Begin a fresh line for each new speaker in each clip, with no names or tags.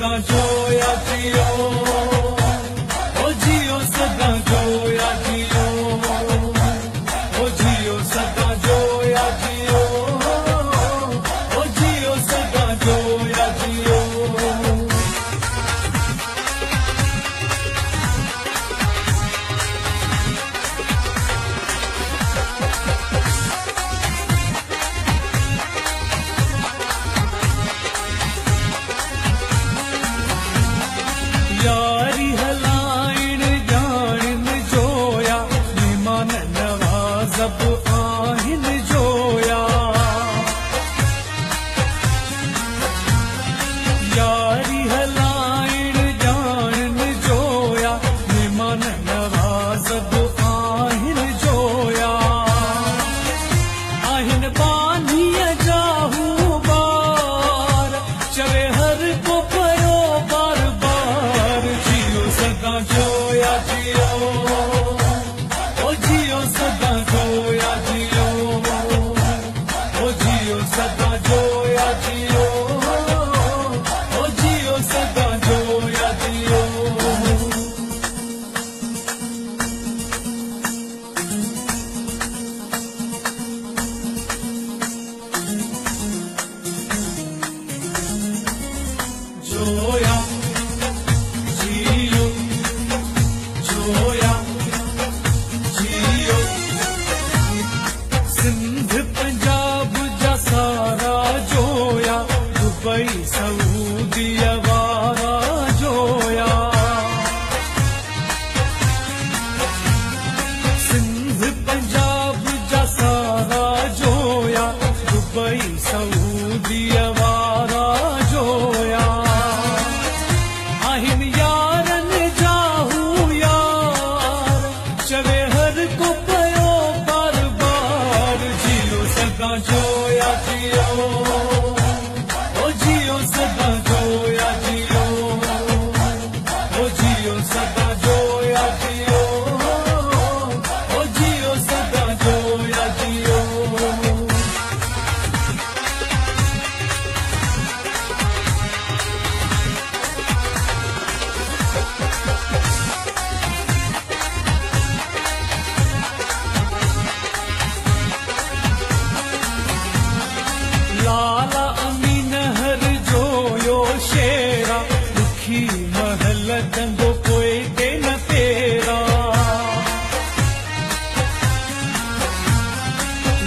सदा जोया जियो, ओ जियो सदा जोया जियो, ओ जियो सदा जोया जियो, ओ जियो सदा जोया जियो। यारी हलाइण जाणिन जोया, मेहमान नवाज़ब आहिन जोया। यारी हलाइण जाणिन जोया, मेहमान नवाज़ब आहिन जोया। आहिन पानीअ जाहू बार, चवे हर को पयो बार बार। जियो सदा जोया जियो, ओ जियो सदा जोया जियो, ओ जियो सदा जोया जियो, ओ जियो सदा जोया जियो। जोया जियो, जोया जियो, सिंध पंजाब जा सारा जोया, दुबई सऊदी वारा जोया। सिंध पंजाब जा सारा जोया, दुबई सऊदी वारा जोया। आहिन यारन जाहू यार, चवे हर को पयो बार बार। जियो सदा जोया जियो, ओ जियो सदा जोया जियो, ओ जियो सदा जोया जियो, ओ जियो सदा जोया जियो। लाला अमीन हर जोयो शेरा, दुखी महल दंगो कोई के न तेरा।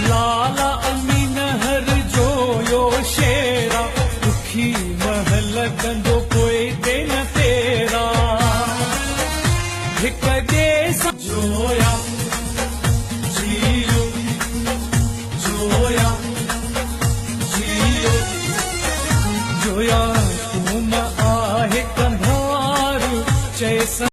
लाला अमीन हर जोयो शेरा, दुखी महल दंगो कोई के न तेरा। हिक देस जोया जियो, जोया जियो, जोया तुम आहे कंधार, चैसा